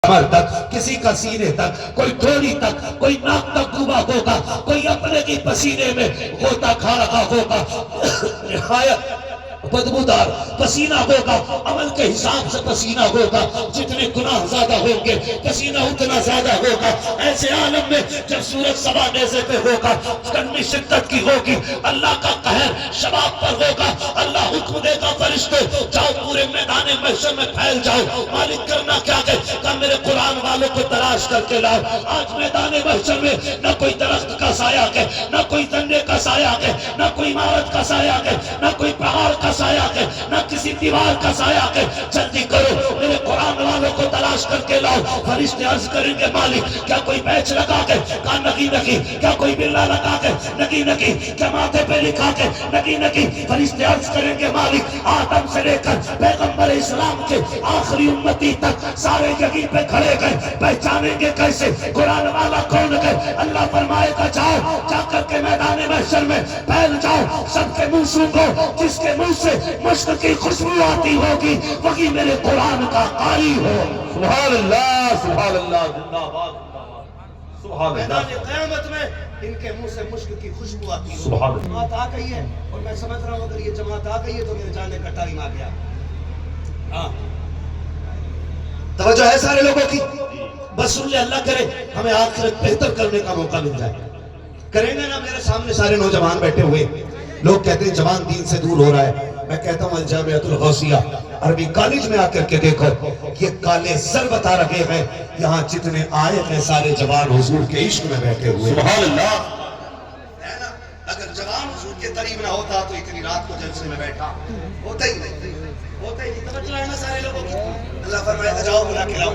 کمر تک، کسی کا سینے تک، کوئی ٹھوڑی تک، کوئی ناک تک ڈوبا ہوگا، کوئی اپنے کی پسینے میں غوطہ کھا رہا ہوگا، نہایت بدبودار پسینہ ہوگا، عمل کے حساب سے پسینہ ہوگا، جتنے گناہ زیادہ ہوں گے پسینہ اتنا زیادہ ہوگا۔ ایسے عالم میں جب سورج سوا نیزے پہ ہوگا، گرمی شدت کی ہوگی، اللہ کا قہر شباب پر ہوگا، اللہ حکم دے گا فرشتوں جاؤ پورے میدان محشر میں پھیل جاؤ، مالک کرنا کیا کہ میرے قرآن والوں کو تلاش کر کے لاؤ۔ آج میدان محشر میں نہ کوئی درخت کا سایہ ہے، نہ کوئی دندے کا سایہ ہے، نہ کوئی عمارت کا سایہ ہے، نہ کوئی پہاڑ کا سایہ ہے، نہ کسی دیوار کا سایہ ہے۔ جلدی کرو میرے قرآن والوں کو تلاش کر کے لاؤ۔ فرشتے عرض کریں گے مالک کیا کوئی بیچ لگا کے؟ کہا نگی نگی۔ کیا کوئی بلا لگا کے؟ نگی نگی۔ کیا ماتھے پہ لکھا کے؟ نگی نگی۔ فرشتے عرض کریں گے مالک آدم سے لے کر پیغمبر اسلام کے آخری امتی تک سارے جگہ پہ کھڑے گئے، پہچانیں گے کیسے قرآن والا کون ہے؟ اللہ فرمائے گا جاؤ، جا کر کے میدان محشر میں پھیل جاؤ، سب کے منہ سونگو، جس کے منہ سے مشک کی خوشبو آتی ہوگی وہی میرے قرآن کا قاری ہو۔ سبحان اللہ، سبحان اللہ، زندہ باد، سبحان اللہ۔ میدان قیامت میں ان کے منہ سے مشک کی خوشبو آتی ہو۔ سبحان اللہ۔ جماعت آ گئی ہے اور میں سمجھ رہا ہوں اگر یہ جماعت آ گئی ہے تو میرے جانے کا ٹائم آ گیا۔ ہاں توجہ ہے سارے لوگوں کی؟ بس سن لے، اللہ کرے ہمیں آخرت بہتر کرنے کا موقع مل جائے۔ کریں گے نا؟ میرے سامنے سارے نوجوان بیٹھے ہوئے، لوگ کہتے ہیں جوان دین سے دور ہو رہا ہے۔ میں کہتا ہوں الجامعۃ الغوثیہ عربی کالج میں آ کر کے دیکھو، یہ کالے سر بتا رہے ہیں، یہاں جتنے آئے ہیں سارے جوان حضور کے عشق میں بیٹھے ہوئے۔ سبحان اللہ۔ اگر جوان حضور کے قریب نہ ہوتا تو اتنی رات کو جلسے میں بیٹھا ہوتا ہی نہیں، ہوتا ہی نہیں۔ توجہ ہے نا سارے لوگوں کی؟ اللہ فرمائے گا جاؤ بلا کے لاؤ،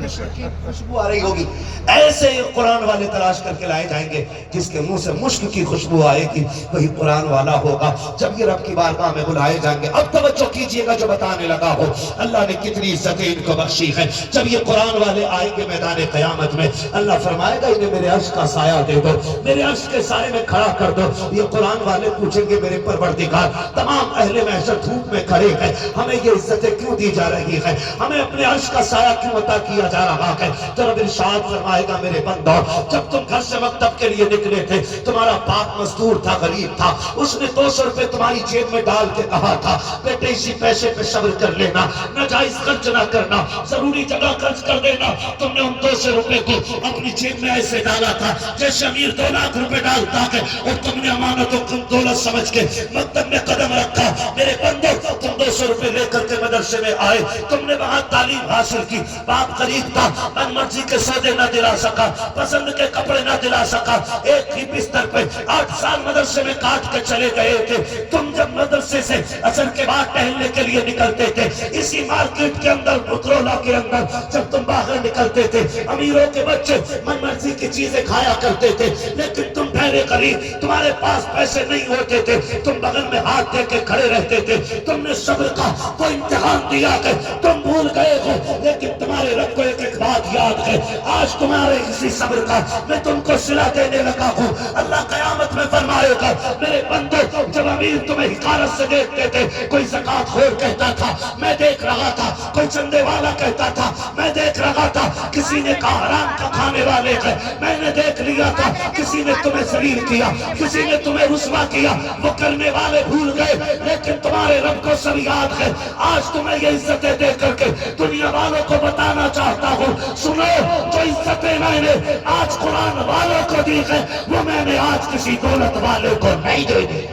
مشک کی خوشبو آ رہی ہوگی۔ ایسے قرآن والے تلاش کر کے لائے جائیں گے، جس کے منہ سے مشک کی خوشبو آئے گی وہی قرآن والا ہوگا۔ جب یہ رب کی بارگاہ میں بلائے جائیں گے، اب توجہ کیجئے گا جو بتانے لگا ہو، اللہ نے کتنی عزتیں ان کو بخشی ہیں۔ جب یہ قرآن والے آئیں گے میدان قیامت میں، اللہ فرمائے گا انہیں میرے عرش کا سایہ دے دو، میرے عرش کے سائے میں کھڑا کر دو۔ یہ قرآن والے پوچھیں گے میرے پروردگار تمام اہل محشر دھوپ میں کھڑے ہیں، ہمیں یہ عزتیں کیوں دی جا رہی ہیں، ہمیں اپنے عرش کا سایہ کیوں عطا کیا جا رہا ہے؟ تو رب ارشاد فرمائے گا میرے بندو، جب تم گھر سے مکتب کے لیے نکلے تھے، تمہارا باپ مزدور تھا، غریب تھا، اس نے 200 روپے تمہاری جیب میں ڈال کے کہا تھا بیٹے اسی پیسے پہ صبر کر لینا، ناجائز خرچ نہ کرنا، ضروری جگہ خرچ کر دینا۔ تم نے ان 200 روپے کو اپنی جیب میں ایسے ڈالا تھا جیسے امیر 2 لاکھ روپے ڈالتا ہے، اور تم نے امانت و دولت سمجھ کے مکتب میں قدم رکھا۔ میرے بندو تم 200 روپے لے کر کے مدرسے میں آئے، تم نے وہاں تعلیم حاصل کی، باپ غریب تھا، من مرضی کے سودے نہ دلا سکا، پسند کے کپڑے نہ دلا سکا، ایک ہی بستر پہ 8 سال مدرسے میں کاٹ کے چلے گئے تھے۔ تم جب مدرسے سے عصر کے بعد ٹہلنے کے لیے نکلتے تھے، اسی مارکیٹ کے اندر پترولا کے اندر جب تم باہر نکلتے تھے، امیروں کے بچے من مرضی کی چیزیں کھایا کرتے تھے، لیکن تم ٹھہرے غریب، تمہارے پاس پیسے نہیں ہوتے تھے، تم بغل میں ہاتھ دے کے کھڑے رہتے تھے۔ تم نے صبر کا وہ امتحان دیا کہ تم بھول گئے ہو، لیکن تمہارے رب کو ایک ایک بات یاد ہے۔ آج تمہارے اسی صبر کا میں تم کو صلہ دینے لگا ہوں۔ اللہ قیامت میں فرمائے گا میرے بندو جب امیر تمہیں حقارت سے دیکھتے تھے، کوئی زکات خور کہتا تھا میں دیکھ رہا تھا، کوئی چندے والا کہتا تھا میں دیکھ رہا تھا، کسی نے کہا حرام کا کھانے والے ہیں میں نے دیکھ لیا تھا، کسی نے تمہیں ذلیل کیا، کسی نے تمہیں رسوا کیا، وہ کرنے والے بھول گئے، لیکن تمہارے رب کو سب یاد ہے۔ آج تمہیں یہ عزتیں دے کر کے دنیا والوں کو بتانا چاہتا ہوں، سنو جو عزتیں میں نے آج قرآن والوں کو دی ہے وہ میں نے آج کسی دولت والے کو نہیں دے دی۔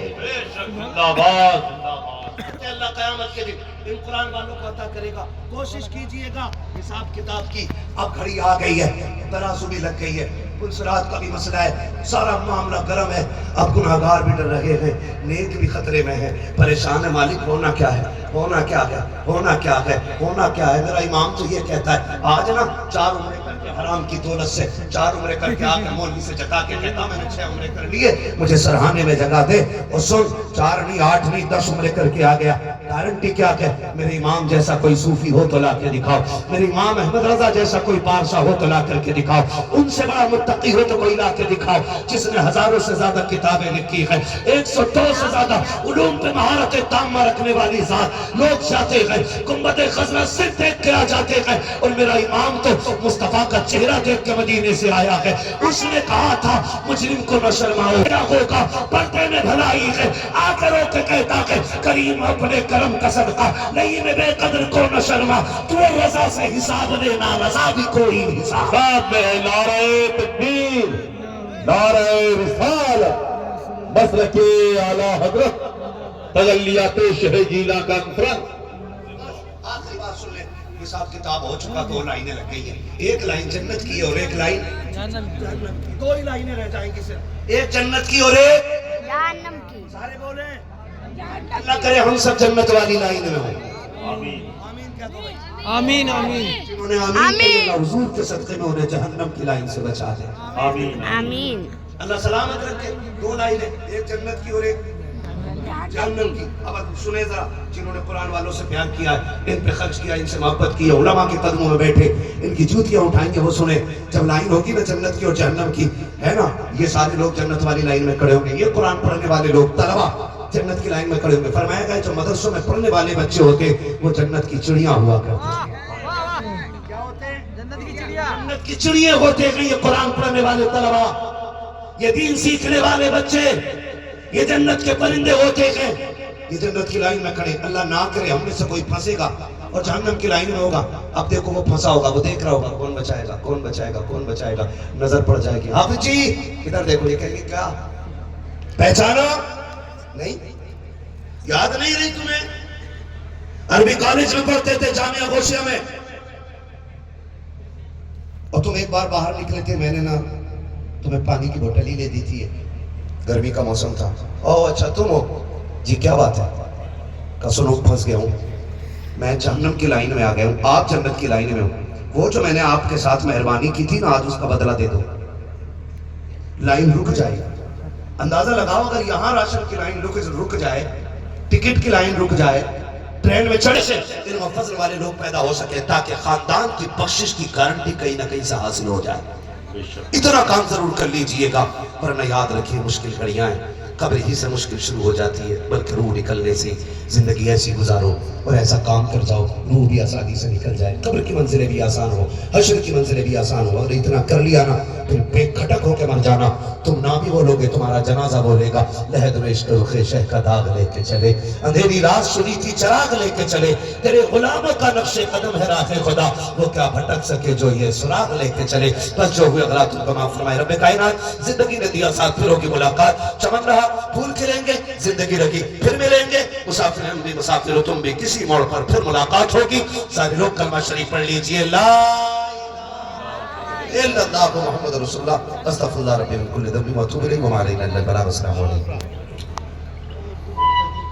زندہ باد، زندہ باد۔ کہ اللہ قیامت کے دن ان قرآن والوں کو عطا کرے گا۔ کوشش کیجئے گا حساب کتاب کی۔ اب گھڑی آ گئی ہے، ترازو بھی لگ گئی ہے، پلسرات کا بھی مسئلہ ہے، سارا معاملہ گرم ہے، اب گناہگار بھی ڈر رہے ہیں، نیک بھی خطرے میں ہے، پریشان ہے مالک ہونا کیا ہے، ہونا کیا ہے، ہونا کیا ہے، ہونا کیا ہے۔ میرا امام تو یہ کہتا ہے آج نا 4 عمرے کر کے حرام کی دولت سے 4 عمرے کر کے آ کر مولوی سے جگہ کے کہتا میں نے 6 عمرے کر لیے، مجھے سرحانے میں جگہ دے۔ اور سن 4 نہیں 8 نہیں 10 عمرے کر کے آ گیا، گارنٹی کیا کہ میرے امام جیسا کوئی صوفی ہو تو لا کے دکھاؤ، میرے امام احمد رضا جیسا کوئی پارسا ہو تو لا کر کے دکھاؤ، ان سے بڑا متقی ہو تو کوئی لا کے دکھاؤ جس نے ہزاروں سے زیادہ کتابیں لکھی ہیں، 102 سے زیادہ علوم پہ مہارت تامہ رکھنے والی ذات، لوگ جاتے ہیں گنبد خضرا سے دیکھ کے آ جاتے ہیں، اور میرا امام تو مصطفیٰ کا چہرہ دیکھ کے مدینے سے آیا ہے، اس نے کہا تھا مجرم کو نہ شرماؤ، کیا ہوگا پردے میں بھلائی ہے، آ کر رو کے کہتا ہے کریم اپنے کرم کا صدقہ نہیں میں بے قدر کو نہ شرما، تو رضا سے حساب لینا رضا بھی کوئی حساب ساتھ میں نعرہ تکبیر، نعرہ رسالت، مسلک اعلیٰ حضرت تجلیات شہ جیلہ کانفرنس۔ آخری بات سن لیں، حساب کتاب ہو چکا، 2 لائنیں لگ گئی ہیں، ایک لائن جنت کی اور ایک لائن جہنم کی، 2 ہی لائنیں رہ جائیں گی صرف، ایک جنت کی اور ایک جہنم کی۔ سارے بولیں اللہ کرے ہم سب جنت والی لائن میں ہوں۔ آمین۔ آمین کہہ دو بھائی، آمین آمین۔ جنہوں نے آمین کہی اللہ حضور کے صدقے میں انہیں جہنم کی لائن سے بچا دے۔ آمین۔ آمین۔ اللہ سلامت رکھے، 2 لائنیں، ایک جنت کی اور ایک جہنم کی۔ اب سنیں ذرا، جنہوں نے قرآن والوں سے پیار کیا ہے، ان پہ خرچ کیا، ان سے محبت کی ہے، علماء کے قدموں میں بیٹھے ان کی جوتیاں اٹھائیں گے، وہ سنیں جب لائن ہوگی نا جنت کی اور جہنم کی، ہے نا، یہ سارے لوگ جنت والی لائن میں کھڑے ہوں گے، یہ قرآن پڑھنے والے لوگ طلبہ جنت کی لائن میں کھڑے ہوں گے۔ فرمایا گیا جو مدرسوں میں پڑھنے والے بچے ہوتے وہ جنت کی چڑیاں ہوا کرتے، کیا ہوتے ہیں؟ جنت کی چڑیا۔ جنت کی چڑیاں ہوتے ہیں یہ قرآن پڑھنے والے طلبہ، یہ دین سیکھنے والے بچے، یہ جنت کے پرندے ہوتے ہیں، یہ جنت کی لائن میں کھڑے۔ اللہ نہ کرے ہم میں سے کوئی پھنسے گا اور جہنم کی لائن میں ہوگا، اب دیکھو وہ پھنسا ہوگا، وہ دیکھ رہا ہوگا کون بچائے گا، کون بچائے گا، کون بچائے گا، نظر پڑ جائے گی، حافظ جی ادھر دیکھو، یہ کہیں گے کیا پہچانا نہیں، یاد نہیں رہی تمہیں؟ عربی کالج میں پڑھتے تھے، جامعہ غوثیہ میں، اور تم ایک بار باہر نکلے تھے، میں نے نا تمہیں پانی کی بوتل ہی لے دی تھی، گرمی کا موسم تھا، او اچھا تم ہو جی، کیا بات ہے؟ کہا سنو پھنس گیا ہوں، میں جہنم کی لائن میں آ گیا ہوں، آپ جنت کی لائن میں ہوں، وہ جو میں نے آپ کے ساتھ مہربانی کی تھی نا آج اس کا بدلہ دے دو۔ لائن رک جائے، اندازہ لگاؤ اگر یہاں راشن کی لائن رک جائے، ٹکٹ کی لائن رک جائے، ٹرین میں چڑھے سے علم و فضل والے لوگ پیدا ہو سکے تاکہ خاندان کی بخشش کی گارنٹی کہیں نہ کہیں سے حاصل ہو جائے۔ اتنا کام ضرور کر لیجئے گا، ورنہ یاد رکھیے مشکل گھڑیاں ہیں، قبر ہی سے مشکل شروع ہو جاتی ہے، بلکہ روح نکلنے سے زندگی ایسی گزارو اور ایسا کام کر جاؤ روح بھی آسانی سے نکل جائے، قبر کی منزلیں بھی آسان ہو، حشر کی منزلیں بھی آسان ہو، اگر اتنا کر لیا نا پھر بے کھٹک ہو کے مر جانا، تم نہ بھی بولوگے تمہارا جنازہ بولے گا، لہد میں عشق رخ شہ کا داغ لے کے چلے، اندھیری رات سنی تھی چراغ لے کے چلے، تیرے غلاموں کا نقش قدم ہے راہ خدا، وہ کیا بھٹک سکے جو یہ سراغ لے کے چلے، بس جو ہوئے غلط ان کو معاف فرمائے رب کائنات، زندگی نے دیا ساتھ پھر ہوگی ملاقات، چمن رہا پھول کھلیں گے، زندگی رہی پھر ملیں گے، مسافر ہم بھی مسافر ہو تم بھی، کسی موڑ پر پھر ملاقات ہوگی، سارے لوگ کلمہ شریف پڑھ لیجئے، لا الہ الا اللہ محمد رسول اللہ، استغفر اللہ ربی من کل ذنب و اتوب الیہ، وما علینا الا البلاغ، السلام علیکم۔